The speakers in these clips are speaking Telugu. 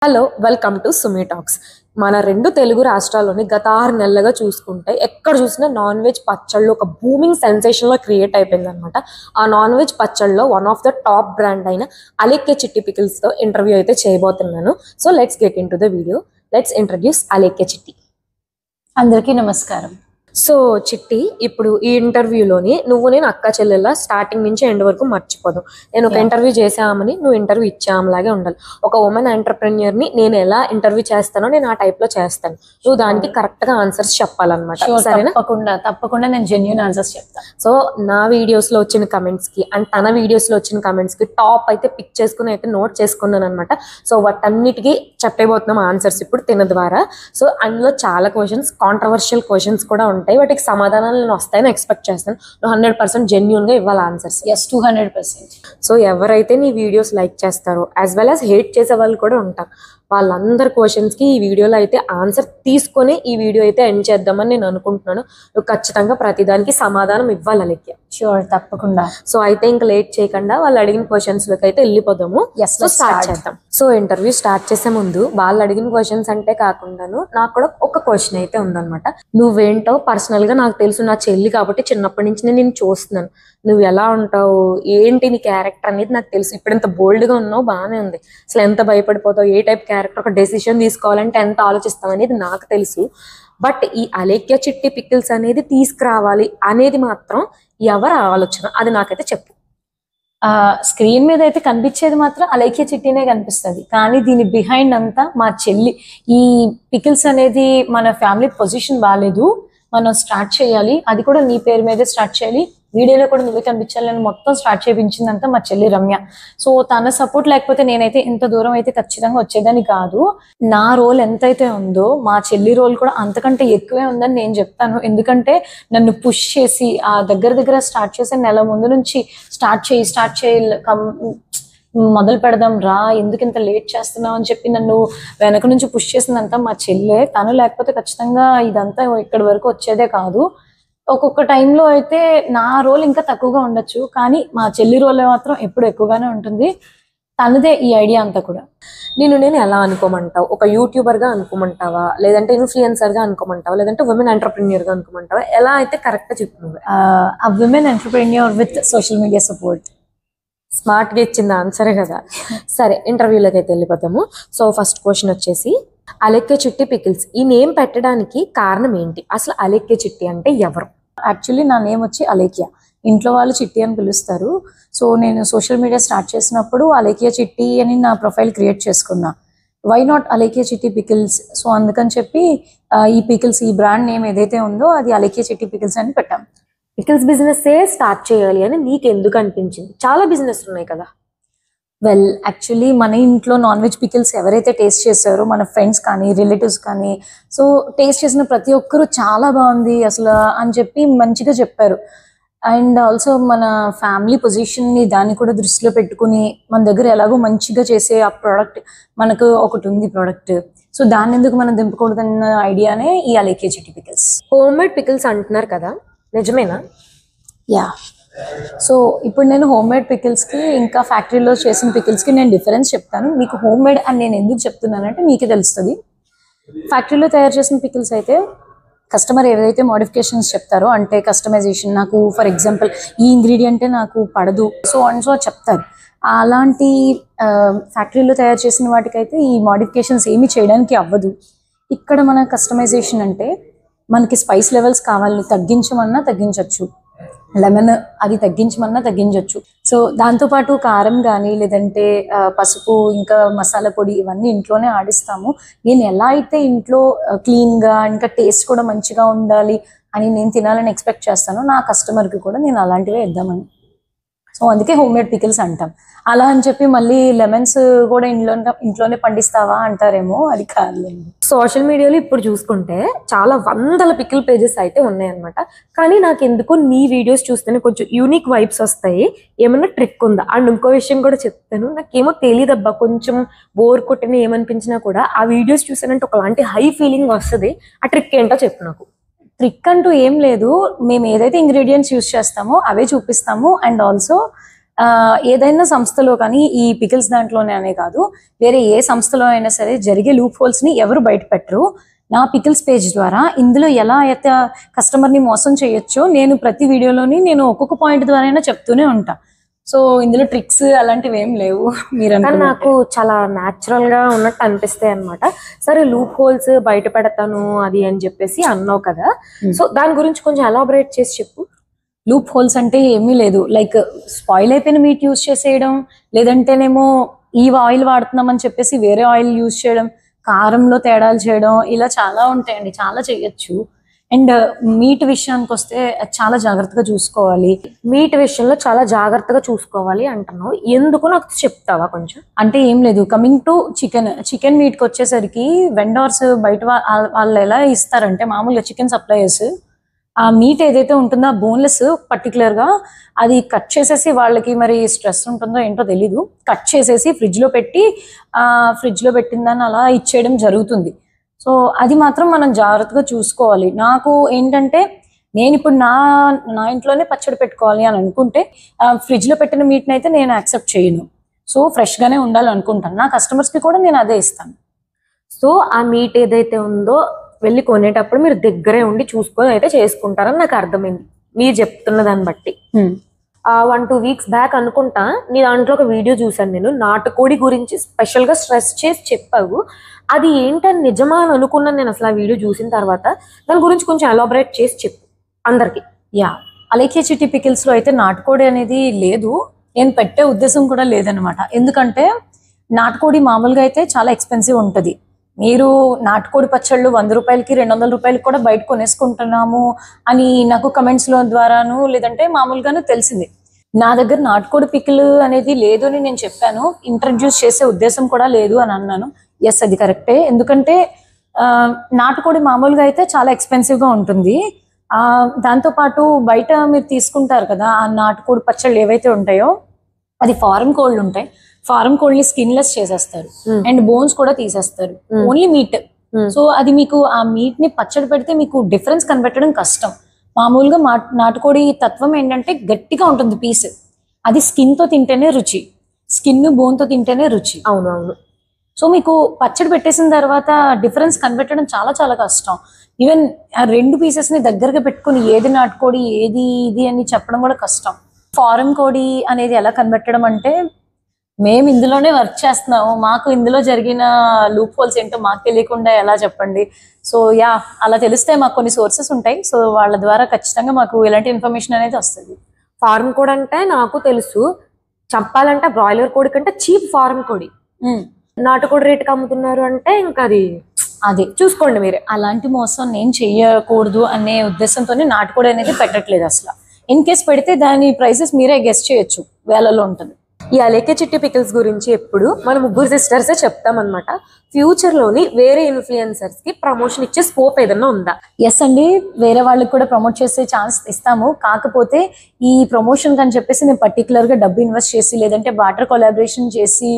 Hello welcome to Sumi talks. మన రెండు తెలుగు రాష్ట్రాల్లోని గత 6 నెలలుగా చూసుకుంటే ఎక్కడ చూసినా నాన్ వెజ్ పచ్చళ్ళు ఒక బూమింగ్ సెన్సేషన్లో క్రియేట్ అయిపోయింది అనమాట. ఆ నాన్ వెజ్ పచ్చళ్ళలో one of the top brand అయిన అలేఖ్య చిట్టి పికిల్స్తో ఇంటర్వ్యూ అయితే చేయబోతున్నాను. So let's get into the video. Let's introduce Alekhya Chitti. అందరికీ నమస్కారం. సో చిట్టి, ఇప్పుడు ఈ ఇంటర్వ్యూలోని నువ్వు నేను అక్క చెల్లెల స్టార్టింగ్ నుంచి ఎండ్ వరకు మర్చిపోదు. నేను ఒక ఇంటర్వ్యూ చేసామని నువ్వు ఇంటర్వ్యూ ఇచ్చామలాగే ఉండాలి. ఒక ఉమెన్ ఎంటర్ప్రెన్యూర్ని నేను ఎలా ఇంటర్వ్యూ చేస్తానో నేను ఆ టైప్లో చేస్తాను. నువ్వు దానికి కరెక్ట్గా ఆన్సర్స్ చెప్పాలన్నమాట. సరేనా? తప్పకుండా నేను జెన్యూన్ ఆన్సర్స్ చెప్తాను. సో నా వీడియోస్లో వచ్చిన కమెంట్స్కి అండ్ తన వీడియోస్లో వచ్చిన కమెంట్స్కి టాప్ అయితే పిక్ చేసుకుని అయితే నోట్ చేసుకున్నాను అనమాట. సో వాటన్నిటికీ చెప్పబోతున్నాం ఆన్సర్స్ ఇప్పుడు తిన ద్వారా. సో అందులో చాలా క్వశ్చన్స్, కాంట్రవర్షియల్ క్వశ్చన్స్ కూడా ఉంటాయి. వాటికి సమాధానాలు నేను వస్తాయని ఎక్స్పెక్ట్ చేస్తాను. నువ్వు 100% జెన్యూన్గా ఇవ్వాలి ఆన్సర్స్. 200%. సో ఎవరైతే నీ వీడియోస్ లైక్ చేస్తారో యాజ్ వెల్ యాజ్ హేట్ చేసే వాళ్ళు కూడా ఉంటారు. వాళ్ళందరి క్వశ్చన్స్కి ఈ వీడియోలో అయితే ఆన్సర్ తీసుకొని ఈ వీడియో అయితే ఎండ్ చేద్దామని నేను అనుకుంటున్నాను. నువ్వు ఖచ్చితంగా ప్రతిదానికి సమాధానం ఇవ్వాలి అలేఖ్య. షూర్, తప్పకుండా. సో అయితే ఇంకా లేట్ చేయకుండా వాళ్ళు అడిగిన క్వశ్చన్స్లోకి అయితే వెళ్ళిపోదాము. స్టార్ట్ చేద్దాం. సో ఇంటర్వ్యూ స్టార్ట్ చేసే ముందు వాళ్ళు అడిగిన క్వశ్చన్స్ అంటే కాకుండాను నాకు కూడా ఒక క్వశ్చన్ అయితే ఉందన్నమాట. నువ్వేంటో పర్సనల్గా నాకు తెలుసు, నా చెల్లి కాబట్టి చిన్నప్పటి నుంచి నేను చూస్తున్నాను. నువ్వు ఎలా ఉంటావు, ఏంటి నీ క్యారెక్టర్ అనేది నాకు తెలుసు. ఇప్పుడు ఎంత బోల్డ్గా ఉన్నావు బాగానే ఉంది. అసలు ఎంత భయపడిపోతావు, ఏ టైప్ క్యారెక్టర్, ఒక డెసిషన్ తీసుకోవాలంటే ఎంత ఆలోచిస్తావు అనేది నాకు తెలుసు. బట్ ఈ అలేఖ్య చిట్టి పికిల్స్ అనేది తీసుకురావాలి అనేది మాత్రం ఎవరు ఆలోచన, అది నాకైతే చెప్పు. స్క్రీన్ మీద అయితే కనిపించేది మాత్రం అలేఖ్య చిట్టినే కనిపిస్తుంది, కానీ దీని బిహైండ్ అంతా మా చెల్లి. ఈ పికిల్స్ అనేది మన ఫ్యామిలీ పొజిషన్ బాగాలేదు, మనం స్టార్ట్ చేయాలి, అది కూడా నీ పేరు మీదే స్టార్ట్ చేయాలి, వీడియోలో కూడా నువ్వే కనిపించాలని మొత్తం స్టార్ట్ చేయించిందంతా మా చెల్లి రమ్య. సో తన సపోర్ట్ లేకపోతే నేనైతే ఇంత దూరం అయితే ఖచ్చితంగా వచ్చేదాన్ని కాదు. నా రోల్ ఎంతైతే ఉందో మా చెల్లి రోల్ కూడా అంతకంటే ఎక్కువే ఉందని నేను చెప్తాను. ఎందుకంటే నన్ను పుష్ చేసి ఆ దగ్గర స్టార్ట్ చేసే నెల ముందు నుంచి స్టార్ట్ చేయి మొదలు పెడదాం రా, ఎందుకు ఇంత లేట్ చేస్తున్నావు అని చెప్పి నన్ను వెనక నుంచి పుష్ చేసిందంతా మా చెల్లె. తను లేకపోతే ఖచ్చితంగా ఇదంతా ఇక్కడి వరకు వచ్చేదే కాదు. ఒక్కొక్క టైంలో అయితే నా రోల్ ఇంకా తక్కువగా ఉండొచ్చు, కానీ మా చెల్లి రోల్ మాత్రం ఎప్పుడు ఎక్కువగానే ఉంటుంది. తనదే ఈ ఐడియా అంతా కూడా. నేను ఎలా అనుకోమంటావు? ఒక యూట్యూబర్గా అనుకోమంటావా, లేదంటే ఇన్ఫ్లుయెన్సర్గా అనుకోమంటావా, లేదంటే ఉమెన్ ఎంటర్ప్రెన్యూర్గా అనుకోమంటావా? ఎలా అయితే కరెక్ట్గా చెప్తున్నావు? ఆ women entrepreneur with social media support. స్మార్ట్గా ఇచ్చింది ఆన్సరే కదా. సరే, ఇంటర్వ్యూలోకి అయితే వెళ్ళిపోతాము. సో ఫస్ట్ క్వశ్చన్ వచ్చేసి, అలేఖ్య చిట్టి పికిల్స్ ఈ నేమ్ పెట్టడానికి కారణం ఏంటి? అసలు అలేఖ్య చిట్టి అంటే ఎవరు? యాక్చువల్లీ నా నేమ్ వచ్చి అలేఖ్య, ఇంట్లో వాళ్ళు చిట్టి అని పిలుస్తారు. సో నేను సోషల్ మీడియా స్టార్ట్ చేసినప్పుడు అలేఖ్య చిట్టి అని నా ప్రొఫైల్ క్రియేట్ చేసుకున్నా. వై నాట్ అలేఖ్య చిట్టి పికిల్స్? సో అందుకని చెప్పి ఈ పికిల్స్, ఈ బ్రాండ్ నేమ్ ఏదైతే ఉందో అది అలేఖ్య చిట్టి పికిల్స్ అని పెట్టాం. పికిల్స్ బిజినెస్ స్టార్ట్ చేయాలి అని నీకు ఎందుకు అనిపించింది? చాలా బిజినెస్ ఉన్నాయి కదా. వెల్, యాక్చువల్లీ మన ఇంట్లో నాన్ వెజ్ పికిల్స్ ఎవరైతే టేస్ట్ చేశారో, మన ఫ్రెండ్స్ కానీ రిలేటివ్స్ కానీ, సో టేస్ట్ చేసిన ప్రతి ఒక్కరూ చాలా బాగుంది అసలు అని చెప్పి మంచిగా చెప్పారు. అండ్ ఆల్సో మన ఫ్యామిలీ పొజిషన్ని దాన్ని కూడా దృష్టిలో పెట్టుకుని మన దగ్గర ఎలాగో మంచిగా చేసే ఆ ప్రోడక్ట్ మనకు ఒకటి ఉంది ప్రోడక్ట్, సో దాన్ని ఎందుకు మనం దింపకూడదన్న ఐడియానే ఈ అలేఖ్య చిట్టి పికిల్స్. హోమ్ మేడ్ పికిల్స్ అంటున్నారు కదా, నిజమేనా? యా. సో ఇప్పుడు నేను హోమ్ మేడ్ పికిల్స్కి ఇంకా ఫ్యాక్టరీలో చేసిన పికిల్స్కి నేను డిఫరెన్స్ చెప్తాను. మీకు హోమ్ మేడ్ అని నేను ఎందుకు చెప్తున్నానంటే మీకే తెలుస్తుంది. ఫ్యాక్టరీలో తయారు చేసిన పికిల్స్ అయితే కస్టమర్ ఏదైతే మోడిఫికేషన్స్ చెప్తారో, అంటే కస్టమైజేషన్, నాకు ఫర్ ఎగ్జాంపుల్ ఈ ఇంగ్రీడియంటే నాకు పడదు సో అండ్ సో చెప్తారు. అలాంటి ఫ్యాక్టరీలో తయారు చేసిన వాటికైతే ఈ మోడిఫికేషన్స్ ఏమీ చేయడానికి అవ్వదు. ఇక్కడ మన కస్టమైజేషన్ అంటే మనకి స్పైస్ లెవెల్స్ కావాలి, తగ్గించమన్నా తగ్గించవచ్చు, లెమన్ అది తగ్గించమన్నా తగ్గించవచ్చు. సో దాంతోపాటు కారం కానీ లేదంటే పసుపు ఇంకా మసాలా పొడి ఇవన్నీ ఇంట్లోనే ఆడిస్తాము. నేను ఎలా అయితే ఇంట్లో క్లీన్గా ఇంకా టేస్ట్ కూడా మంచిగా ఉండాలి అని నేను తినాలని ఎక్స్పెక్ట్ చేస్తాను, నా కస్టమర్కి కూడా నేను అలాంటివే ఇద్దామని. సో అందుకే హోమ్ మేడ్ పికిల్స్ అంటాం. అలా అని చెప్పి మళ్ళీ లెమన్స్ కూడా ఇంట్లోనే పండిస్తావా అంటారేమో, అది కాదులేండి. సోషల్ మీడియాలో ఇప్పుడు చూసుకుంటే చాలా వందల పికిల్ పేజెస్ అయితే ఉన్నాయన్నమాట. కానీ నాకు ఎందుకో నీ వీడియోస్ చూస్తేనే కొంచెం యూనిక్ వైబ్స్ వస్తాయి. ఏమన్నా ట్రిక్ ఉందా? అండ్ ఇంకో విషయం కూడా చెప్తాను, నాకేమో తెలియదబ్బా, కొంచెం బోర్ కొట్టిన ఏమనిపించినా కూడా ఆ వీడియోస్ చూసానంటే ఒకలాంటి హై ఫీలింగ్ వస్తుంది. ఆ ట్రిక్ ఏంటో చెప్పు నాకు. ట్రిక్ అంటూ ఏం లేదు, మేము ఏదైతే ఇంగ్రీడియంట్స్ యూస్ చేస్తామో అవే చూపిస్తాము. అండ్ ఆల్సో ఏదైనా సంస్థలో కానీ ఈ పికిల్స్ దాంట్లోనే అనే కాదు, వేరే ఏ సంస్థలో అయినా సరే జరిగే లూప్ హోల్స్ ని ఎవరు బయట పెట్టరు. నా పికిల్స్ పేజ్ ద్వారా ఇందులో ఎలా అయితే కస్టమర్ని మోసం చేయొచ్చో నేను ప్రతి వీడియోలోని నేను ఒక్కొక్క పాయింట్ ద్వారా అయినా చెప్తూనే ఉంటా. సో ఇందులో ట్రిక్స్ అలాంటివి ఏం లేవు. మీరు నాకు చాలా న్యాచురల్ గా ఉన్నట్టు అనిపిస్తాయి అనమాట. సరే లూప్ హోల్స్ బయట పెడతాను అది అని చెప్పేసి అన్నావు కదా, సో దాని గురించి కొంచెం ఎలాబరేట్ చేసి చెప్పు. లూప్ హోల్స్ అంటే ఏమీ లేదు, లైక్ స్పాయిల్ అయిపోయిన మీట్ యూజ్ చేసేయడం, లేదంటేనేమో ఈ ఆయిల్ వాడుతున్నాం అని చెప్పేసి వేరే ఆయిల్ యూజ్ చేయడం, కారంలో తేడాలు చేయడం, ఇలా చాలా ఉంటాయండి, చాలా చేయొచ్చు. అండ్ మీట్ విషయానికి వస్తే చాలా జాగ్రత్తగా చూసుకోవాలి. మీట్ విషయంలో చాలా జాగ్రత్తగా చూసుకోవాలి అంటున్నావు, ఎందుకు నాకు చెప్తావా కొంచెం? అంటే ఏం లేదు, కమింగ్ టు చికెన్ మీట్కి వచ్చేసరికి వెండర్స్ బయట వాళ్ళు ఎలా ఇస్తారంటే, మామూలుగా చికెన్ సప్లయర్స్ ఆ మీట్ ఏదైతే ఉంటుందో ఆ బోన్లెస్ పర్టికులర్గా అది కట్ చేసేసి, వాళ్ళకి మరి స్ట్రెస్ ఉంటుందో ఏంటో తెలీదు, కట్ చేసేసి ఫ్రిడ్జ్లో పెట్టిందని అలా ఇచ్చేయడం జరుగుతుంది. సో అది మాత్రం మనం జాగ్రత్తగా చూసుకోవాలి. నాకు ఏంటంటే నేను ఇప్పుడు నా ఇంట్లోనే పచ్చడి పెట్టుకోవాలి అని అనుకుంటే ఫ్రిడ్జ్లో పెట్టిన మీట్ని అయితే నేను యాక్సెప్ట్ చేయను. సో ఫ్రెష్గానే ఉండాలనుకుంటాను. నా కస్టమర్స్కి కూడా నేను అదే ఇస్తాను. సో ఆ మీట్ ఏదైతే ఉందో వెళ్ళి కొనేటప్పుడు మీరు దగ్గరే ఉండి చూసుకొని అయితే చేసుకుంటారని నాకు అర్థమైంది మీరు చెప్తున్న దాన్ని బట్టి. 1-2 వీక్స్ బ్యాక్ అనుకుంటా నీ దాంట్లో ఒక వీడియో చూసాను నేను, నాటుకోడి గురించి స్పెషల్ గా స్ట్రెస్ చేసి చెప్పావు. అది ఏంటని నిజమా అని అనుకున్నాను నేను అసలు ఆ వీడియో చూసిన తర్వాత. దాని గురించి కొంచెం ఎలాబరేట్ చేసి చెప్పు అందరికి. అలేఖ్య చిట్టి పికిల్స్ లో అయితే నాటుకోడి అనేది లేదు, నేను పెట్టే ఉద్దేశం కూడా లేదనమాట. ఎందుకంటే నాటుకోడి మామూలుగా అయితే చాలా ఎక్స్పెన్సివ్ ఉంటుంది. మీరు నాటుకోడి పచ్చళ్ళు 100 రూపాయలకి 200 రూపాయలకి కూడా బయట కొనేసుకుంటున్నాము అని నాకు కమెంట్స్లో ద్వారాను లేదంటే మామూలుగాను తెలిసింది. నా దగ్గర నాటుకోడి పికిల్ అనేది లేదు అని నేను చెప్పాను, ఇంట్రడ్యూస్ చేసే ఉద్దేశం కూడా లేదు అని అన్నాను. ఎస్, అది కరెక్టే. ఎందుకంటే నాటుకోడి మామూలుగా అయితే చాలా ఎక్స్పెన్సివ్గా ఉంటుంది. దాంతోపాటు బయట మీరు తీసుకుంటారు కదా ఆ నాటుకోడి పచ్చళ్ళు ఏవైతే ఉంటాయో అది ఫారెన్ కోళ్ళు ఉంటాయి. ఫారెన్ కోళ్ళని స్కిన్లెస్ చేసేస్తారు అండ్ బోన్స్ కూడా తీసేస్తారు, ఓన్లీ మీట్. సో అది మీకు ఆ మీట్ ని పచ్చడి పెడితే మీకు డిఫరెన్స్ కనిపెట్టడం కష్టం. మామూలుగా నాటుకోడి తత్వం ఏంటంటే గట్టిగా ఉంటుంది పీస్, అది స్కిన్ తో తింటేనే రుచి, స్కిన్ బోన్ తో తింటేనే రుచి. అవునవును. సో మీకు పచ్చడి పెట్టేసిన తర్వాత డిఫరెన్స్ కనిపెట్టడం చాలా చాలా కష్టం. ఈవెన్ ఆ 2 పీసెస్ ని దగ్గరగా పెట్టుకుని ఏది నాటుకోడి ఏది ఇది అని చెప్పడం కూడా కష్టం. ఫారెన్ కోడి అనేది ఎలా కనిపెట్టడం అంటే, మేము ఇందులోనే వర్క్ చేస్తున్నాము, మాకు ఇందులో జరిగిన లూప్ హోల్స్ ఏంటో మాకు తెలియకుండా ఎలా చెప్పండి. సో అలా తెలిస్తే మాకు కొన్ని సోర్సెస్ ఉంటాయి. సో వాళ్ళ ద్వారా ఖచ్చితంగా మాకు ఇలాంటి ఇన్ఫర్మేషన్ అనేది వస్తుంది. ఫారెన్ కోడి అంటే నాకు తెలుసు, చెప్పాలంటే బ్రాయిలర్ కోడి కంటే చీప్ ఫారెన్ కోడి. నాటుకోడి రేటుకి అమ్ముతున్నారు అంటే ఇంకా అది చూసుకోండి మీరే. అలాంటి మోసం నేను చెయ్యకూడదు అనే ఉద్దేశంతోనే నాటుకోడి అనేది పెట్టట్లేదు అసలు. ఇన్ కేస్ పెడితే దాని ప్రైసెస్ మీరే గెస్ట్ చేయొచ్చు, వేలలో ఉంటుంది. ఈ అలేఖ్య చిట్టి పికిల్స్ గురించి ఎప్పుడు మన ముగ్గురు సిస్టర్సే చెప్తామన్నమాట. ఫ్యూచర్ లోని వేరే ఇన్ఫ్లుయెన్సర్స్ కి ప్రమోషన్ ఇచ్చే స్కోప్ ఏదన్నా ఉందా? ఎస్ అండి, వేరే వాళ్ళకి కూడా ప్రమోట్ చేసే ఛాన్స్ ఇస్తాము. కాకపోతే ఈ ప్రమోషన్ అని చెప్పేసి నేను పర్టికులర్ గా డబ్బు ఇన్వెస్ట్ చేసి లేదంటే బార్టర్ కొలాబరేషన్ చేసి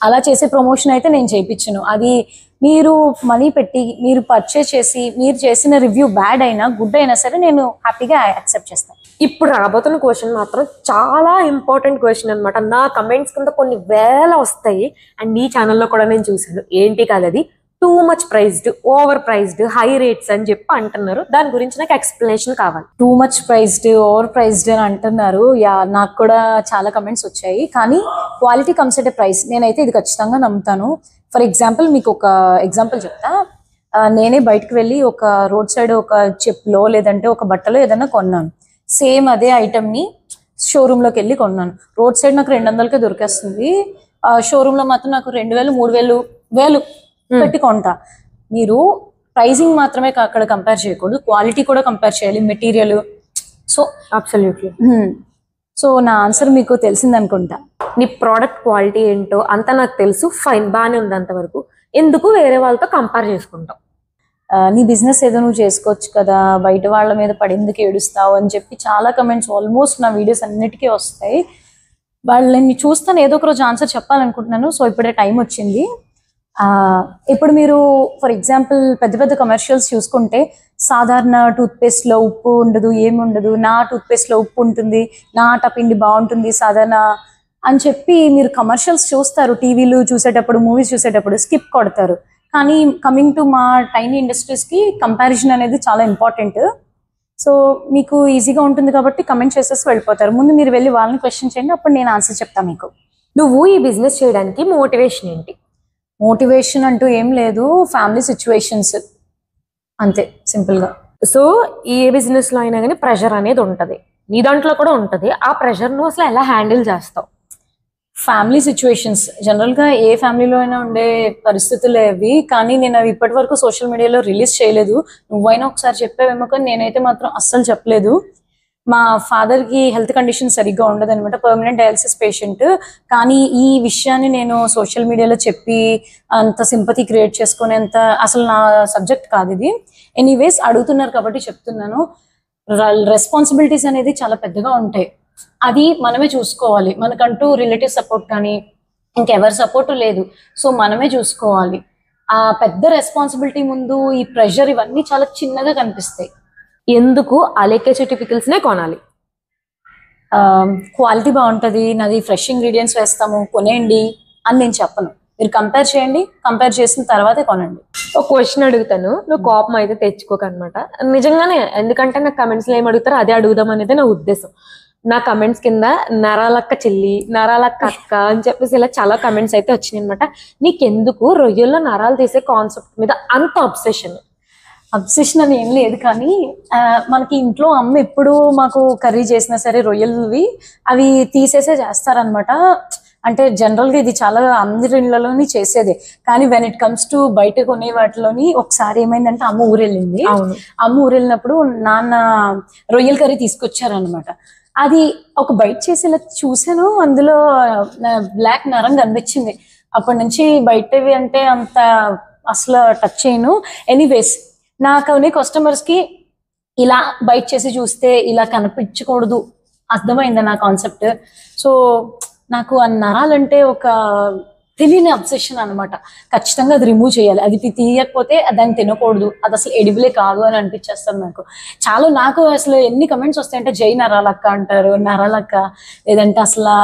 అలా చేసే ప్రమోషన్ అయితే నేను చేయించను. అది మీరు మనీ పెట్టి మీరు పర్చేస్ చేసి మీరు చేసిన రివ్యూ బ్యాడ్ అయినా గుడ్ అయినా సరే నేను హ్యాపీగా యాక్సెప్ట్ చేస్తాను. ఇప్పుడు రాబోతున్న క్వశ్చన్ మాత్రం చాలా ఇంపార్టెంట్ క్వశ్చన్ అనమాట. నా కమెంట్స్ కింద కొన్ని వేల వస్తాయి అండ్ ఈ ఛానల్లో కూడా నేను చూసాను. ఏంటి కాదు, అది too much priced, over priced, high rates అని చెప్పి అంటున్నారు. దాని గురించి నాకు ఎక్స్ప్లెనేషన్ కావాలి. Too much priced, over priced అని అంటున్నారు. నాకు కూడా చాలా కమెంట్స్ వచ్చాయి. కానీ quality comes at a price, నేనైతే ఇది ఖచ్చితంగా నమ్ముతాను. ఫర్ ఎగ్జాంపుల్ మీకు ఒక ఎగ్జాంపుల్ చెప్తా. నేనే బయటకు వెళ్ళి ఒక రోడ్ సైడ్ ఒక చెప్పులో లేదంటే ఒక బట్టలో ఏదైనా కొన్నాను. సేమ్ అదే ఐటమ్ని షోరూంలోకి వెళ్ళి కొన్నాను. రోడ్ సైడ్ నాకు 200కే దొరికేస్తుంది, షోరూంలో మాత్రం నాకు 2000, 3000 పెట్టి కొంటా. మీరు ప్రైజింగ్ మాత్రమే అక్కడ కంపేర్ చేయకూడదు, క్వాలిటీ కూడా కంపేర్ చేయాలి, మెటీరియల్. So absolutely. సో నా ఆన్సర్ మీకు తెలిసింది అనుకుంటా. నీ ప్రోడక్ట్ క్వాలిటీ ఏంటో అంతా నాకు తెలుసు, ఫైన్, బాగానే ఉంది అంతవరకు. ఎందుకు వేరే వాళ్ళతో కంపేర్ చేసుకుంటావు? నీ బిజినెస్ ఏదో నువ్వు చేసుకోవచ్చు కదా, బయట వాళ్ళ మీద పడేందుకు ఏడుస్తావు అని చెప్పి చాలా కమెంట్స్ ఆల్మోస్ట్ నా వీడియోస్ అన్నిటికీ వస్తాయి. వాళ్ళని చూస్తాను, ఏదో ఒక రోజు ఆన్సర్ చెప్పాలనుకుంటున్నాను. సో ఇప్పుడే టైం వచ్చింది. ఇప్పుడు మీరు ఫర్ ఎగ్జాంపుల్ పెద్ద పెద్ద కమర్షియల్స్ చూసుకుంటే సాధారణ టూత్పేస్ట్లో ఉప్పు ఉండదు, ఏముండదు, నా టూత్పేస్ట్లో ఉప్పు ఉంటుంది, నా ఆట పిండి బాగుంటుంది సాధారణ అని చెప్పి మీరు కమర్షియల్స్ చూస్తారు, టీవీలు చూసేటప్పుడు, మూవీస్ చూసేటప్పుడు స్కిప్ కొడతారు. కానీ కమింగ్ టు మా టైనీ ఇండస్ట్రీస్కి కంపారిజన్ అనేది చాలా ఇంపార్టెంట్. సో మీకు ఈజీగా ఉంటుంది కాబట్టి కమెంట్ చేసేసి వెళ్ళిపోతారు. ముందు మీరు వెళ్ళి వాళ్ళని క్వశ్చన్ చేయండి, అప్పుడు నేను ఆన్సర్ చెప్తాను మీకు. నువ్వు ఈ బిజినెస్ చేయడానికి మోటివేషన్ ఏంటి? మోటివేషన్ అంటూ ఏం లేదు, ఫ్యామిలీ సిచ్యువేషన్స్ అంతే సింపుల్గా. సో ఏ బిజినెస్ లో అయినా కానీ ప్రెషర్ అనేది ఉంటది, నీ దాంట్లో కూడా ఉంటది. ఆ ప్రెషర్ నువ్వు అసలు ఎలా హ్యాండిల్ చేస్తావు? ఫ్యామిలీ సిచ్యువేషన్స్ జనరల్గా ఏ ఫ్యామిలీలో అయినా ఉండే పరిస్థితులే అవి. కానీ నేను అవి ఇప్పటి వరకు సోషల్ మీడియాలో రిలీజ్ చేయలేదు. నువ్వైనా ఒకసారి చెప్పావేమో, కానీ నేనైతే మాత్రం అస్సలు చెప్పలేదు. మా ఫాదర్కి హెల్త్ కండిషన్ సరిగ్గా ఉండదు అనమాట, పర్మనెంట్ డయాలసిస్ పేషెంట్. కానీ ఈ విషయాన్ని నేను సోషల్ మీడియాలో చెప్పి అంత సింపతి క్రియేట్ చేసుకునేంత అసలు నా సబ్జెక్ట్ కాదు ఇది. ఎనీవేస్ అడుగుతున్నారు కాబట్టి చెప్తున్నాను. రెస్పాన్సిబిలిటీస్ అనేది చాలా పెద్దగా ఉంటాయి, అది మనమే చూసుకోవాలి. మనకంటూ రిలేటివ్ సపోర్ట్ కానీ ఇంకెవరి సపోర్టు లేదు, సో మనమే చూసుకోవాలి. ఆ పెద్ద రెస్పాన్సిబిలిటీ ముందు ఈ ప్రెషర్ ఇవన్నీ చాలా చిన్నగా కనిపిస్తాయి. ఎందుకు అలేకే చిట్టి పికిల్స్ నే కొనాలి? క్వాలిటీ బాగుంటుంది, నాది ఫ్రెష్ ఇంగ్రీడియంట్స్ వేస్తాము, కొనేయండి అని నేను చెప్పను. మీరు కంపేర్ చేయండి, కంపేర్ చేసిన తర్వాతే కొనండి. ఒక క్వశ్చన్ అడుగుతాను, నువ్వు కోపం అయితే తెచ్చుకోకనమాట. నిజంగానే, ఎందుకంటే నాకు కమెంట్స్లో ఏం అడుగుతారో అదే అడుగుదాం అనేది నా ఉద్దేశం. నా కమెంట్స్ కింద నరాలక్క చెల్లి, నరాలక్క అక్క అని చెప్పేసి ఇలా చాలా కమెంట్స్ అయితే వచ్చినాయి అనమాట. నీకెందుకు రొయ్యల్లో నరాలు తీసే కాన్సెప్ట్ మీద అంత అబ్సెషన్? అబ్సెషన్ అని ఏం లేదు, కానీ మనకి ఇంట్లో అమ్మ ఎప్పుడు మాకు కర్రీ చేసినా సరే రొయ్యలవి అవి తీసేసే చేస్తారనమాట. అంటే జనరల్గా ఇది చాలా అందరి ఇళ్లలోని చేసేదే. కానీ వెన్ ఇట్ కమ్స్ టు బయట కొనే వాటిలోని ఒకసారి ఏమైందంటే అమ్మ ఊరెళ్ళింది. అమ్మ ఊరెళ్ళినప్పుడు నాన్న రొయ్యల కర్రీ తీసుకొచ్చారనమాట. అది ఒక బయట చేసి ఇలా చూసాను, అందులో బ్లాక్ నరం కనిపించింది. అప్పటి నుంచి బయటవి అంటే అంత అసలు టచ్ చేయను. ఎనీవేస్ నాకు కస్టమర్స్కి ఇలా బయట చేసి చూస్తే ఇలా కనిపించకూడదు, అర్థమైంది నా కాన్సెప్ట్. సో నాకు ఆ నరాలంటే ఒక తెలియని అబ్సెషన్ అనమాట. ఖచ్చితంగా అది రిమూవ్ చేయాలి, అది తీయకపోతే దాన్ని తినకూడదు, అది అసలు ఎడిబులే కాదు అని అనిపించేస్తాను నాకు. నాకు అసలు ఎన్ని కమెంట్స్ వస్తాయంటే జై నరాలక్క అంటారు, నరాలక్క, లేదంటే అసలు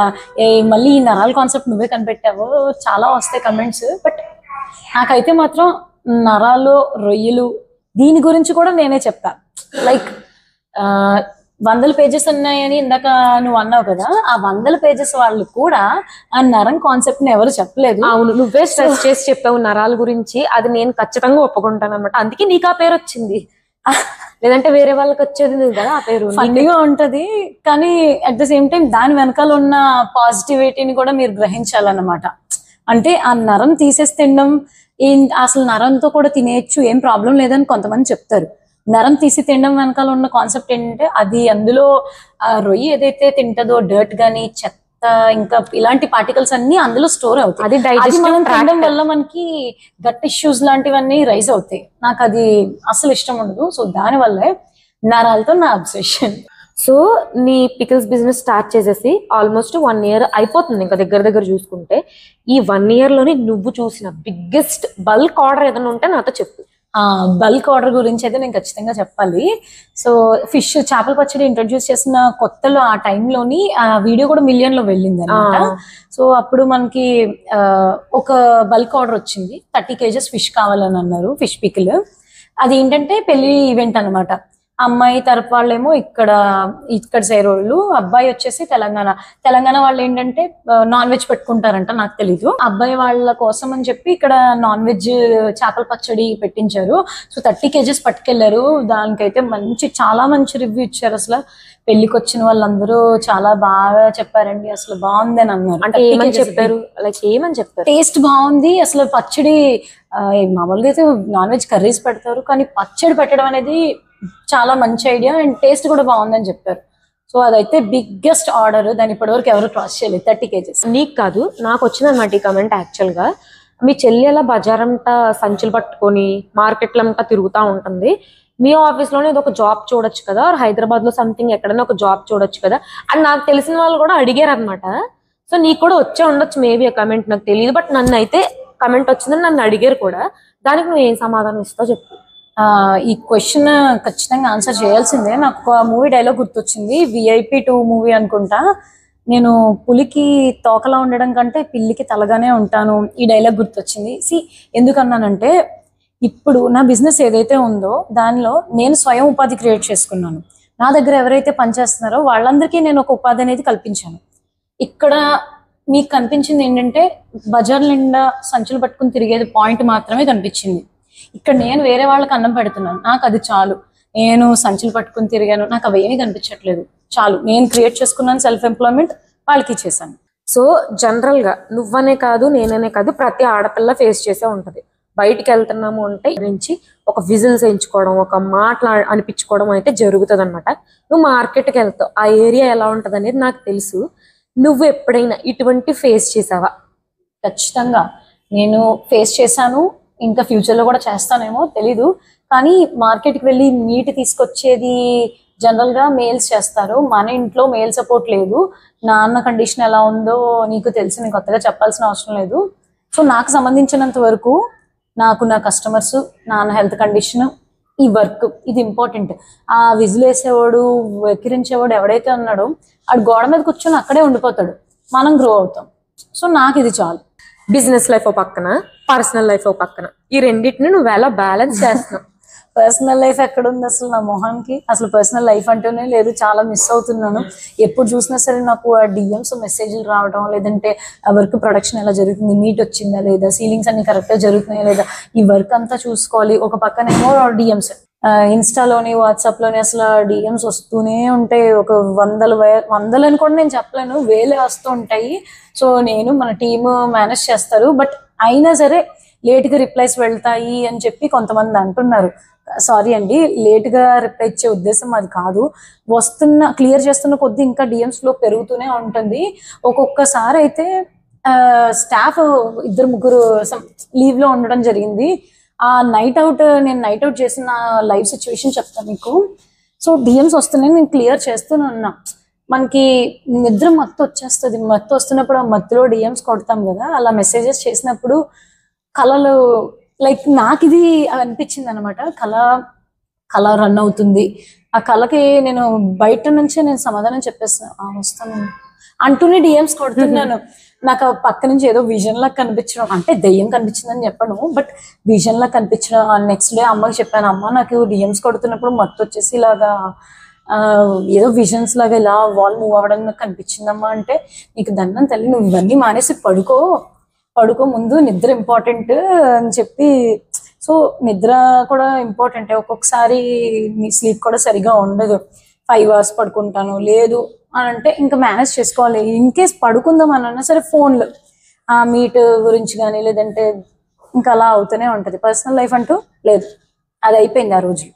మళ్ళీ ఈ నరాల కాన్సెప్ట్ నువ్వే కనిపెట్టావు, చాలా వస్తాయి కమెంట్స్. బట్ నాకైతే మాత్రం నరాలు, రొయ్యలు దీని గురించి కూడా నేనే చెప్తా. లైక్ 100 పేజెస్ ఉన్నాయని ఇందాక నువ్వు అన్నావు కదా, ఆ 100 పేజెస్ వాళ్ళు కూడా ఆ నరం కాన్సెప్ట్ ని ఎవరు చెప్పలేదు. అవును, నువ్వే స్ట్రెస్ చేసి చెప్పావు నరాల గురించి, అది నేను ఖచ్చితంగా ఒప్పుకుంటాను అనమాట. అందుకే నీకు ఆ పేరు వచ్చింది, లేదంటే వేరే వాళ్ళకి వచ్చేది కదా ఆ పేరు. ఫన్నీగా ఉంటది, కానీ అట్ ద సేమ్ టైం దాని వెనకాల ఉన్న పాజిటివిటీని కూడా మీరు గ్రహించాలన్నమాట. అంటే ఆ నరం తీసేసి తినడం, అసలు నరంతో కూడా తినేయచ్చు, ఏం ప్రాబ్లం లేదని కొంతమంది చెప్తారు. నరం తీసి తినడం వెనకాల ఉన్న కాన్సెప్ట్ ఏంటంటే అది అందులో రొయ్యి ఏదైతే తింటదో డర్ట్ గానీ, చెత్త, ఇంకా ఇలాంటి పార్టికల్స్ అన్ని అందులో స్టోర్ అవుతాయి. అది మనం తినడం వల్ల మనకి గట్ ఇష్యూస్ లాంటివన్నీ రైజ్ అవుతాయి. నాకు అది అసలు ఇష్టం ఉండదు. సో దానివల్లే నరాలతో నా అబ్సెషన్. సో నీ పికిల్స్ బిజినెస్ స్టార్ట్ చేసేసి ఆల్మోస్ట్ 1 year అయిపోతుంది, ఇంకా దగ్గర చూసుకుంటే. ఈ 1 year లోనే నువ్వు చూసిన బిగ్గెస్ట్ బల్క్ ఆర్డర్ ఏదైనా ఉంటే నాతో చెప్పు. బల్క్ ఆర్డర్ గురించి అయితే నేను ఖచ్చితంగా చెప్పాలి. సో ఫిష్ చేపల పచ్చడి ఇంట్రడ్యూస్ చేసిన కొత్తలో ఆ టైంలోని ఆ వీడియో కూడా మిలియన్లో వెళ్ళింది అనమాట. సో అప్పుడు మనకి ఒక బల్క్ ఆర్డర్ వచ్చింది, 30 kgs ఫిష్ కావాలని అన్నారు, ఫిష్ పికిల్. అది ఏంటంటే పెళ్లి ఈవెంట్ అనమాట. అమ్మాయి తరపు వాళ్ళేమో ఇక్కడ సైరోళ్ళు, అబ్బాయి వచ్చేసి తెలంగాణ వాళ్ళు ఏంటంటే నాన్ వెజ్ పెట్టుకుంటారంట, నాకు తెలీదు. అబ్బాయి వాళ్ళ కోసం అని చెప్పి ఇక్కడ నాన్ వెజ్ చేపల పచ్చడి పెట్టించారు. So 30 kgs పట్టుకెళ్లారు. దానికైతే చాలా మంచి రివ్యూ ఇచ్చారు. అసలు పెళ్లికి వచ్చిన వాళ్ళందరూ చాలా బాగా చెప్పారండి, అసలు బాగుంది అని అన్నారు. అంటే ఏమని చెప్పారు? ఏమని చెప్పారు? టేస్ట్ బాగుంది, అసలు పచ్చడి మామూలుగా అయితే నాన్ వెజ్ కర్రీస్ పెడతారు, కానీ పచ్చడి పెట్టడం అనేది చాలా మంచి ఐడియా అండ్ టేస్ట్ కూడా బాగుందని చెప్పారు. సో అదైతే బిగ్గెస్ట్ ఆర్డర్, దాన్ని ఇప్పటివరకు ఎవరు క్రాస్ చేయలేదు. 30 kgs. నీకు కాదు, నాకు వచ్చింది అన్నమాట ఈ కమెంట్. యాక్చువల్గా మీ చెల్లి అలా బజారంతా సంచులు పట్టుకొని మార్కెట్లంతా తిరుగుతూ ఉంటుంది, మీ ఆఫీస్లోనే ఏదో ఒక జాబ్ చూడొచ్చు కదా, హైదరాబాద్లో సంథింగ్ ఎక్కడైనా ఒక జాబ్ చూడొచ్చు కదా అని నాకు తెలిసిన వాళ్ళు కూడా అడిగారు అనమాట. సో నీకు కూడా వచ్చే ఉండొచ్చు మేబీ ఆ కమెంట్, నాకు తెలియదు. బట్ నన్ను అయితే కమెంట్ వచ్చిందని నన్ను అడిగారు కూడా. దానికి నువ్వు ఏం సమాధానం ఇస్తావు చెప్పు. ఈ క్వశ్చన్ ఖచ్చితంగా ఆన్సర్ చేయాల్సిందే. నాకు ఒక మూవీ డైలాగ్ గుర్తొచ్చింది, VIP 2 మూవీ అనుకుంటా. నేను పులికి తోకలా ఉండడం కంటే పిల్లికి తలగానే ఉంటాను, ఈ డైలాగ్ గుర్తొచ్చింది. ఎందుకన్నానంటే ఇప్పుడు నా బిజినెస్ ఏదైతే ఉందో దానిలో నేను స్వయం ఉపాధి క్రియేట్ చేసుకున్నాను. నా దగ్గర ఎవరైతే పనిచేస్తున్నారో వాళ్ళందరికీ నేను ఒక ఉపాధి అనేది కల్పించాను. ఇక్కడ మీకు కనిపించింది ఏంటంటే బజార్ నిండా సంచులు పట్టుకుని తిరిగేది పాయింట్ మాత్రమే కనిపించింది. ఇక్కడ నేను వేరే వాళ్ళకి అన్నం పెడుతున్నాను, నాకు అది చాలు. నేను సంచులు పట్టుకుని తిరిగాను, నాకు అవేమీ కనిపించట్లేదు, చాలు. నేను క్రియేట్ చేసుకున్నాను సెల్ఫ్ ఎంప్లాయ్మెంట్, వాళ్ళకి ఇచ్చేసాను. సో జనరల్ గా నువ్వనే కాదు నేననే కాదు ప్రతి ఆడపిల్ల ఫేస్ చేసే ఉంటది. బయటికి వెళ్తున్నాము అంటే గురించి ఒక విజిల్స్ వేయించుకోవడం, ఒక మాటలు అనిపించుకోవడం అయితే జరుగుతుంది అనమాట. నువ్వు మార్కెట్కి వెళ్తావు, ఆ ఏరియా ఎలా ఉంటుంది అనేది నాకు తెలుసు. నువ్వు ఎప్పుడైనా ఇటువంటి ఫేస్ చేసావా? ఖచ్చితంగా నేను ఫేస్ చేశాను, ఇంకా ఫ్యూచర్లో కూడా చేస్తానేమో తెలీదు. కానీ మార్కెట్కి వెళ్ళి మీట్ తీసుకొచ్చేది జనరల్గా మేల్స్ చేస్తారు. మన ఇంట్లో మేల్ సపోర్ట్ లేదు. నాన్న కండిషన్ ఎలా ఉందో నీకు తెలిసి నేను కొత్తగా చెప్పాల్సిన అవసరం లేదు. సో నాకు సంబంధించినంత వరకు నాకు నా కస్టమర్స్, నాన్న హెల్త్ కండిషన్, ఈ వర్క్ ఇది ఇంపార్టెంట్. ఆ విజిల్ వేసేవాడు, వెక్కిరించేవాడు ఎవడైతే ఉన్నాడో ఆడు గోడ మీద కూర్చొని అక్కడే ఉండిపోతాడు, మనం గ్రో అవుతాం. సో నాకు ఇది చాలు. బిజినెస్ లైఫ్ ఓ పక్కన, పర్సనల్ లైఫ్ ఓ పక్కన, ఈ రెండింటిని నువ్వు ఎలా బ్యాలెన్స్ చేస్తున్నావు? పర్సనల్ లైఫ్ ఎక్కడుంది అసలు నా మొహానికి? అసలు పర్సనల్ లైఫ్ అంటూనే లేదు, చాలా మిస్ అవుతున్నాను. ఎప్పుడు చూసినా సరే నాకు ఆ DMs మెసేజ్లు రావడం, లేదంటే ఆ వర్క్ ప్రొడక్షన్ ఎలా జరుగుతుంది, మీట్ వచ్చిందా లేదా, సీలింగ్స్ అన్ని కరెక్ట్గా జరుగుతున్నాయా లేదా, ఈ వర్క్ అంతా చూసుకోవాలి. ఒక పక్కనేమో DMs, ఇన్స్టాలోని వాట్సాప్లోని అసలు DMs వస్తూనే ఉంటాయి. ఒక వందలని కూడా నేను చెప్పలేను, వేలే వస్తూ ఉంటాయి. సో నేను మన టీమ్ మేనేజ్ చేస్తారు, బట్ అయినా సరే లేట్గా రిప్లైస్ వెళ్తాయి అని చెప్పి కొంతమంది అంటున్నారు. సారీ అండి, లేట్గా రిప్లై ఇచ్చే ఉద్దేశం అది కాదు. క్లియర్ చేస్తున్న కొద్దీ ఇంకా DMs ఫ్లో పెరుగుతూనే ఉంటుంది. ఒక్కొక్కసారి అయితే స్టాఫ్ 2-3 లీవ్లో ఉండడం జరిగింది. ఆ నేను నైట్ అవుట్ చేసిన లైవ్ సిచ్యువేషన్ చెప్తాను మీకు. సో DMs వస్తున్నాయి, నేను క్లియర్ చేస్తూనే ఉన్నా. మనకి నిద్ర మత్తు వచ్చేస్తుంది, మత్తు వస్తున్నప్పుడు ఆ మత్తులో DMs కొడతాం కదా, అలా మెసేజెస్ చేసినప్పుడు కళలు లైక్ నాకు ఇది అనిపించింది అనమాట. కళ రన్ అవుతుంది. ఆ కళకి నేను బయట నుంచే నేను సమాధానం చెప్పేస్తాను, వస్తాను అంటూనే DMs కొడుతున్నాను. నాకు పక్క నుంచి ఏదో విజన్ లా కనిపించడం, అంటే దెయ్యం కనిపించిందని చెప్పను, బట్ విజన్ లా కనిపించడం. నెక్స్ట్ డే అమ్మకి చెప్పాను, అమ్మ నాకు DMs కొడుతున్నప్పుడు మత్తు వచ్చేసి ఇలాగా ఏదో విజన్స్ లాగా ఇలా వాల్ మూవ్ అవ్వడం నాకు కనిపించిందమ్మా. అంటే నీకు దండం తల్లి, నువ్వు ఇవన్నీ మానేసి పడుకో ముందు, నిద్ర ఇంపార్టెంట్ అని చెప్పి. సో నిద్ర కూడా ఇంపార్టెంటే. ఒక్కొక్కసారి నీ స్లీప్ కూడా సరిగా ఉండదు. 5 hours పడుకుంటాను, లేదు అని అంటే ఇంకా మేనేజ్ చేసుకోవాలి. ఇన్ కేస్ పడుకుందాం అని అన్నా సరే ఫోన్లు ఆ మీట్ గురించి కానీ లేదంటే ఇంకా అలా అవుతూనే ఉంటుంది. పర్సనల్ లైఫ్ అంటూ లేదు, అది అయిపోయింది ఆ రోజు.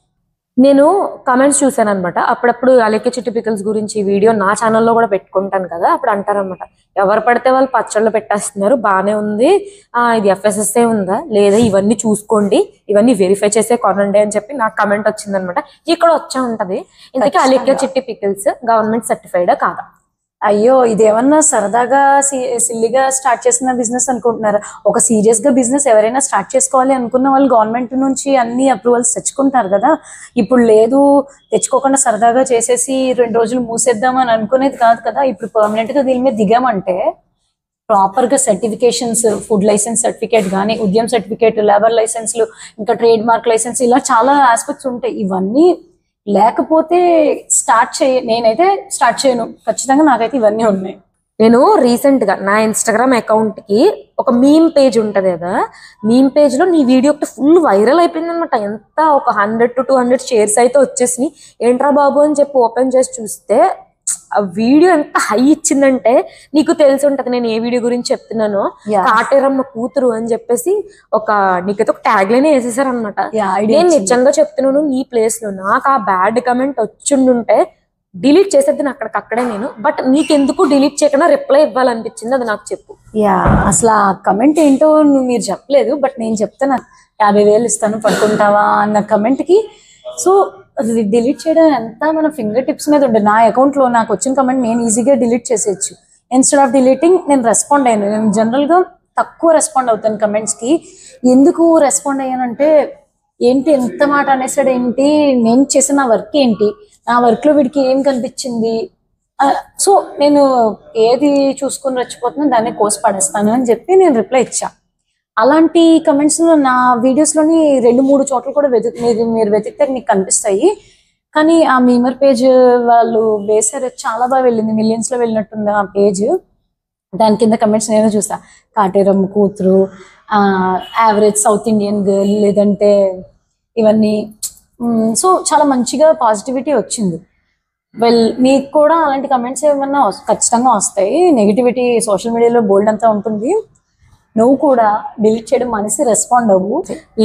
నేను కమెంట్స్ చూసాను అనమాట. అప్పుడప్పుడు అలెక్కే చిట్టి పికల్స్ గురించి వీడియో నా ఛానల్లో కూడా పెట్టుకుంటాను కదా, అప్పుడు అంటారనమాట, ఎవరు పడితే వాళ్ళు పచ్చళ్ళు పెట్టేస్తున్నారు, బాగానే ఉంది, ఇది FSSA ఉందా లేదా, ఇవన్నీ చూసుకోండి, ఇవన్నీ వెరిఫై చేసే కొనండి అని చెప్పి నాకు కమెంట్ వచ్చిందనమాట. ఇక్కడ వచ్చే ఉంటది, ఇంతకీ అలెక్కే చిట్టి పికల్స్ గవర్నమెంట్ సర్టిఫైడా కాదా? అయ్యో, ఇదేమన్నా సరదాగా సిల్లిగా స్టార్ట్ చేసిన బిజినెస్ అనుకుంటున్నారా? ఒక సీరియస్ గా బిజినెస్ ఎవరైనా స్టార్ట్ చేసుకోవాలి అనుకున్న వాళ్ళు గవర్నమెంట్ నుంచి అన్ని అప్రూవల్స్ తెచ్చుకుంటారు కదా. ఇప్పుడు లేదు, తెచ్చుకోకుండా సరదాగా చేసేసి 2 రోజులు మూసేద్దామని అనుకునేది కాదు కదా. ఇప్పుడు పర్మనెంట్ గా దీని మీద దిగామంటే ప్రాపర్ గా సర్టిఫికేషన్స్, ఫుడ్ లైసెన్స్ సర్టిఫికేట్ కానీ, ఉద్యమ సర్టిఫికేట్, లేబర్ లైసెన్స్లు, ఇంకా ట్రేడ్ మార్క్ లైసెన్స్, ఇలా చాలా ఆస్పెక్ట్స్ ఉంటాయి. ఇవన్నీ లేకపోతే నేనైతే స్టార్ట్ చేయను. ఖచ్చితంగా నాకైతే ఇవన్నీ ఉన్నాయి. నేను రీసెంట్ గా నా ఇన్స్టాగ్రామ్ అకౌంట్ కి ఒక మీమ్ పేజ్ ఉంటది కదా, మీమ్ పేజ్ లో నీ వీడియో ఒకటి ఫుల్ వైరల్ అయిపోయింది అనమాట. ఎంత ఒక 100 to 200 షేర్స్ అయితే వచ్చేసినాయి. ఏంట్రా బాబు అని చెప్పి ఓపెన్ చేసి చూస్తే ఆ వీడియో ఎంత హై ఇచ్చిందంటే, నీకు తెలిసి ఉంటది నేను ఏ వీడియో గురించి చెప్తున్నానో, కాటేరమ్మ కూతురు అని చెప్పేసి నీకైతే ఒక ట్యాగ్ లైన్ వేసేసారు అనమాట. నేను నిజంగా చెప్తున్నాను, నీ ప్లేస్ లో నాకు ఆ బ్యాడ్ కమెంట్ వచ్చిండుంటే డిలీట్ చేసేది అక్కడే నేను. బట్ నీకెందుకు డిలీట్ చేయకుండా రిప్లై ఇవ్వాలనిపించింది, అది నాకు చెప్పు. అసలు ఆ కమెంట్ ఏంటో మీరు చెప్పలేదు, బట్ నేను చెప్తాను. 50,000 ఇస్తాను పడుకుంటావా అన్న కమెంట్ కి సో డిలీట్ చేయడం ఎంత మన ఫింగర్ టిప్స్ మీద ఉండే. నా అకౌంట్లో నాకు వచ్చిన కమెంట్ నేను ఈజీగా డిలీట్ చేసేయచ్చు. ఇన్స్టెడ్ ఆఫ్ డిలీటింగ్ నేను రెస్పాండ్ అయ్యాను. నేను జనరల్గా తక్కువ రెస్పాండ్ అవుతాను కమెంట్స్కి. ఎందుకు రెస్పాండ్ అయ్యానంటే, ఏంటి ఎంత మాట అనేసాడు ఏంటి, నేను చేసిన నా వర్క్ ఏంటి, నా వర్క్లో వీడికి ఏం కనిపించింది, సో నేను ఏది చూసుకుని వచ్చిపోతున్నా దాన్ని కోసి పడేస్తాను అని చెప్పి నేను రిప్లై ఇచ్చా. అలాంటి కమెంట్స్ నా వీడియోస్లోని 2-3 చోట్ల కూడా మీరు వెతికితే మీకు కనిపిస్తాయి. కానీ ఆ మీమర్ పేజ్ వాళ్ళు వేసారు, చాలా బాగా వెళ్ళింది, మిలియన్స్లో వెళ్ళినట్టుంది ఆ పేజ్. దాని కింద కమెంట్స్ నేను చూసా, కాటేరమ్మ కూతురు, యావరేజ్ సౌత్ ఇండియన్ గర్ల్, లేదంటే ఇవన్నీ. సో చాలా మంచిగా పాజిటివిటీ వచ్చింది. వెల్, మీకు కూడా అలాంటి కమెంట్స్ ఏమన్నా ఖచ్చితంగా వస్తాయి. నెగిటివిటీ సోషల్ మీడియాలో బోల్డ్ అంతా ఉంటుంది. నువ్వు కూడా డిలీట్ చేయడం మనిషి రెస్పాండ్ అవ్వు.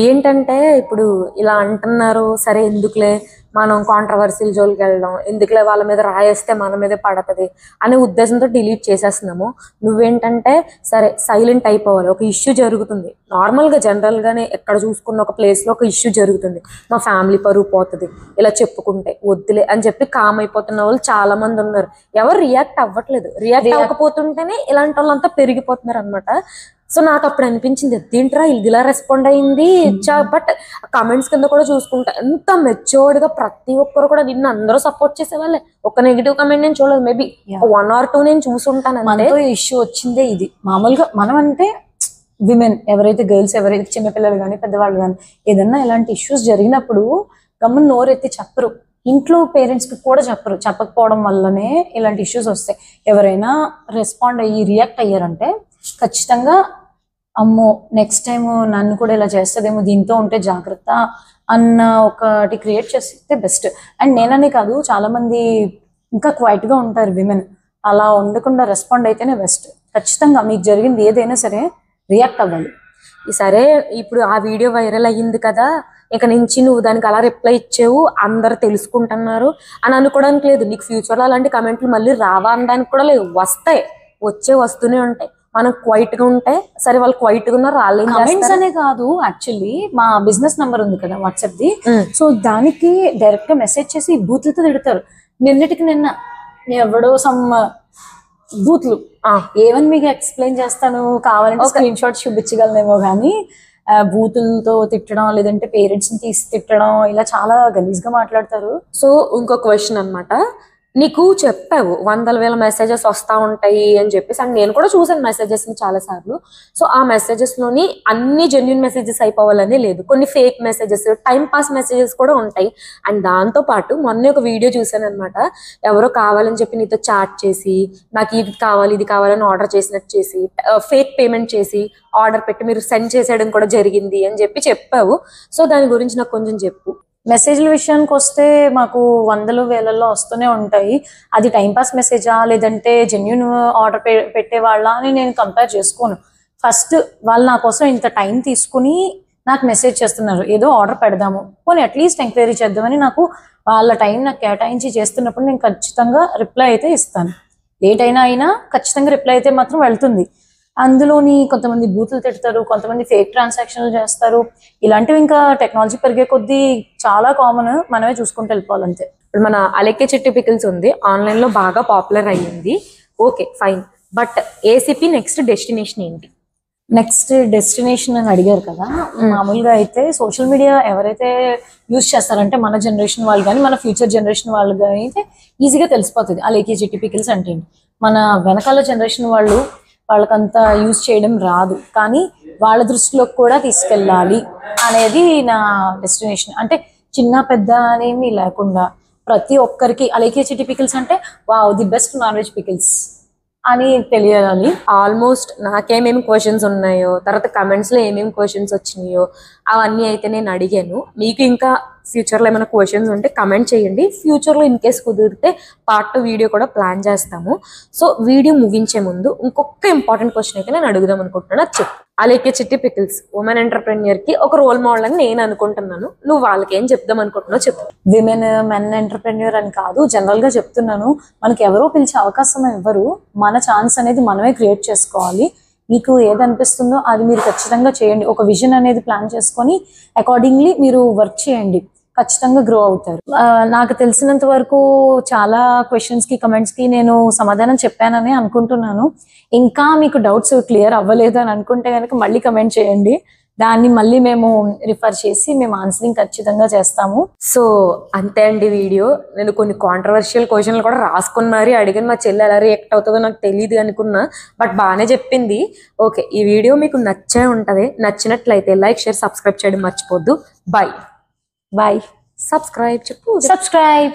ఏంటంటే ఇప్పుడు ఇలా అంటున్నారు, సరే ఎందుకులే మనం కాంట్రవర్సీల జోలికి వెళ్ళడం, ఎందుకులే వాళ్ళ మీద రాయేస్తే మన మీదే పడుతుంది అనే ఉద్దేశంతో డిలీట్ చేసేస్తున్నాము. నువ్వేంటంటే సరే సైలెంట్ అయిపోవాలి. ఒక ఇష్యూ జరుగుతుంది నార్మల్గా, జనరల్గానే ఎక్కడ చూసుకున్న ఒక ప్లేస్లో ఒక ఇష్యూ జరుగుతుంది, మా ఫ్యామిలీ పరువు పోతుంది ఇలా చెప్పుకుంటే, వద్దులే అని చెప్పి కామ్ అయిపోతున్న వాళ్ళు చాలా మంది ఉన్నారు. ఎవరు రియాక్ట్ అవ్వట్లేదు. రియాక్ట్ అవ్వకపోతుంటేనే ఇలాంటి వాళ్ళంతా పెరిగిపోతున్నారు అనమాట. సో నాకు అప్పుడు అనిపించింది, ఏంట్రా ఇది ఇలా రెస్పాండ్ అయింది. బట్ కమెంట్స్ కింద కూడా చూసుకుంటా ఎంత మెచ్యూర్డ్గా ప్రతి ఒక్కరు కూడా నిన్ను అందరూ సపోర్ట్ చేసేవాళ్ళే. ఒక నెగిటివ్ కమెంట్ నేను చూడలేదు, మేబీ 1 or 2 నేను చూసుంటాను. మనతో ఇష్యూ వచ్చిందే ఇది. మామూలుగా మనం అంటే విమెన్, ఎవరైతే గర్ల్స్, ఎవరైతే చిన్నపిల్లలు కానీ పెద్దవాళ్ళు కానీ ఏదన్నా ఇలాంటి ఇష్యూస్ జరిగినప్పుడు గమ్మున నోరెత్తి చెప్పరు. ఇంట్లో పేరెంట్స్కి కూడా చెప్పరు. చెప్పకపోవడం వల్లనే ఇలాంటి ఇష్యూస్ వస్తాయి. ఎవరైనా రెస్పాండ్ అయ్యి రియాక్ట్ అయ్యారంటే ఖచ్చితంగా అమ్మో నెక్స్ట్ టైం నన్ను కూడా ఇలా చేస్తుందేమో, దీంతో ఉంటే జాగ్రత్త అన్న ఒకటి క్రియేట్ చేస్తే బెస్ట్. అండ్ నేననే కాదు, చాలామంది ఇంకా క్వైట్గా ఉంటారు విమెన్. అలా ఉండకుండా రెస్పాండ్ అయితేనే బెస్ట్. ఖచ్చితంగా మీకు జరిగింది ఏదైనా సరే రియాక్ట్ అవ్వాలి. సరే ఇప్పుడు ఆ వీడియో వైరల్ అయ్యింది కదా, ఇక నుంచి నువ్వు దానికి అలా రిప్లై ఇచ్చేవు, అందరు తెలుసుకుంటున్నారు అని అనుకోవడానికి లేదు. నీకు ఫ్యూచర్లో అలాంటి కమెంట్లు మళ్ళీ రావా అనడానికి కూడా లేదు. వస్తూనే ఉంటాయి. మనం క్వైట్ గా ఉంటే సరే, వాళ్ళు క్వైట్ గా ఉన్నారు, వాళ్ళు కమెంట్స్ అనే కాదు, యాక్చువల్లీ మా బిజినెస్ నంబర్ ఉంది కదా వాట్సాప్ ది, సో దానికి డైరెక్ట్ గా మెసేజ్ చేసి బూత్లతో తిడతారు. నిన్నటికి నిన్న ఎవడో సమ్ బూత్లు ఏమని మీకు ఎక్స్ప్లెయిన్ చేస్తాను, కావాలంటే స్క్రీన్ షాట్ చూపించగలనేమో, కానీ బూతులతో తిట్టడం, లేదంటే పేరెంట్స్ ని తీసి తిట్టడం, ఇలా చాలా గలీజ్ గా మాట్లాడతారు. సో ఇంకో క్వశ్చన్ అనమాట, నీకు చెప్పావు 100,000 మెసేజెస్ వస్తూ ఉంటాయి అని చెప్పేసి, అండ్ నేను కూడా చూసాను మెసేజెస్ని చాలాసార్లు. సో ఆ మెసేజెస్లోని అన్ని జెన్యున్ మెసేజెస్ అయిపోవాలని లేదు, కొన్ని fake messages, time pass messages కూడా ఉంటాయి. అండ్ దాంతోపాటు మొన్న ఒక వీడియో చూసాను అనమాట, ఎవరో కావాలని చెప్పి నీతో చాట్ చేసి నాకు ఇది కావాలని ఆర్డర్ చేసినట్టు చేసి ఫేక్ పేమెంట్ చేసి ఆర్డర్ పెట్టి మీరు సెండ్ చేసేయడం కూడా జరిగింది అని చెప్పావు. సో దాని గురించి నాకు కొంచెం చెప్పు. మెసేజ్ల విషయానికి వస్తే మాకు 100,000, 1,000 వస్తూనే ఉంటాయి. అది టైంపాస్ మెసేజా లేదంటే జెన్యున్ ఆర్డర్ పెట్టే వాళ్ళ అని నేను కంపేర్ చేసుకోను. ఫస్ట్ వాళ్ళు నా కోసం ఇంత టైం తీసుకుని నాకు మెసేజ్ చేస్తున్నారు, ఏదో ఆర్డర్ పెడదాము, పోనీ అట్లీస్ట్ ఎంక్వైరీ చేద్దామని నాకు వాళ్ళ టైం నాకు కేటాయించి చేస్తున్నప్పుడు నేను ఖచ్చితంగా రిప్లై అయితే ఇస్తాను. లేట్ అయినా ఖచ్చితంగా రిప్లై అయితే మాత్రం వెళ్తుంది. అందులోని కొంతమంది బూతులు తిడతారు, కొంతమంది ఫేక్ ట్రాన్సాక్షన్లు చేస్తారు. ఇలాంటివి ఇంకా టెక్నాలజీ పెరిగే కొద్దీ చాలా కామన్, మనమే చూసుకుంటూ వెళ్ళిపోవాలంతే. ఇప్పుడు మన అలెక్కే చిట్టి పికిల్స్ ఉంది, ఆన్లైన్లో బాగా పాపులర్ అయ్యింది, okay fine. But ACP next destination ఏంటి? నెక్స్ట్ డెస్టినేషన్ అని అడిగారు కదా, మామూలుగా అయితే సోషల్ మీడియా ఎవరైతే యూజ్ చేస్తారంటే మన జనరేషన్ వాళ్ళు కానీ మన ఫ్యూచర్ జనరేషన్ వాళ్ళు కానీ అయితే ఈజీగా తెలిసిపోతుంది అలెక్కే చిట్టి పికిల్స్ అంటే. మన వెనకాల జనరేషన్ వాళ్ళకంతా యూజ్ చేయడం రాదు, కానీ వాళ్ళ దృష్టిలోకి కూడా తీసుకెళ్ళాలి అనేది నా డెస్టినేషన్. అంటే చిన్న పెద్ద అనేమి లేకుండా ప్రతి ఒక్కరికి అలెక్కే చిట్టి పికిల్స్ అంటే wow the best non veg pickles అని తెలియాలి. ఆల్మోస్ట్ నాకేమేమి క్వశ్చన్స్ ఉన్నాయో, తర్వాత కమెంట్స్లో ఏమేమి క్వశ్చన్స్ వచ్చినాయో అవన్నీ అయితే నేను అడిగాను. మీకు ఇంకా ఫ్యూచర్లో ఏమైనా క్వశ్చన్స్ ఉంటే కమెంట్ చేయండి. ఫ్యూచర్లో ఇన్ కేస్ కుదిరితే పార్ట్ 2 వీడియో కూడా ప్లాన్ చేస్తాము. సో వీడియో ముగించే ముందు ఇంకొక ఇంపార్టెంట్ క్వశ్చన్ అయితే నేను అడుగుదాం అనుకుంటున్నా, చెప్పు. అలెక్కే చిట్టి పికిల్స్ ఉమెన్ ఎంటర్ప్రెన్యూర్కి ఒక రోల్ మోడల్ అని నేను అనుకుంటున్నాను, నువ్వు వాళ్ళకి ఏం చెప్దాం అనుకుంటున్నావు చెప్పు. విమెన్ మెన్ ఎంటర్ప్రెన్యూర్ అని కాదు, జనరల్గా చెప్తున్నాను. మనకి ఎవరో పిలిచే అవకాశం ఇవ్వరు, మన ఛాన్స్ అనేది మనమే క్రియేట్ చేసుకోవాలి. మీకు ఏది అనిపిస్తుందో అది మీరు ఖచ్చితంగా చేయండి. ఒక విజన్ అనేది ప్లాన్ చేసుకొని అకార్డింగ్లీ మీరు వర్క్ చేయండి. ఖచ్చితంగా గ్రో అవుతారు. నాకు తెలిసినంత వరకు చాలా క్వశ్చన్స్ కి కమెంట్స్ కి నేను సమాధానం చెప్పానని అనుకుంటున్నాను. ఇంకా మీకు డౌట్స్ క్లియర్ అవ్వలేదు అని అనుకుంటే కనుక మళ్ళీ కమెంట్ చేయండి. దాన్ని మళ్ళీ మేము రిఫర్ చేసి మేము ఆన్సరింగ్ ఖచ్చితంగా చేస్తాము. సో అంతే అండి వీడియో. నేను కొన్ని కాంట్రవర్షియల్ క్వశ్చన్లు కూడా రాసుకుని మరీ అడిగిన మా చెల్లి ఎలా రియాక్ట్ అవుతుందో నాకు తెలియదు అనుకున్నా, బట్ బాగానే చెప్పింది. ఓకే, ఈ వీడియో మీకు నచ్చే ఉంటుంది. నచ్చినట్లయితే లైక్, షేర్, సబ్స్క్రైబ్ చేయడం మర్చిపోద్దు. బాయ్. బాయ్. సబ్స్క్రైబ్ చెప్పు. సబ్స్క్రైబ్.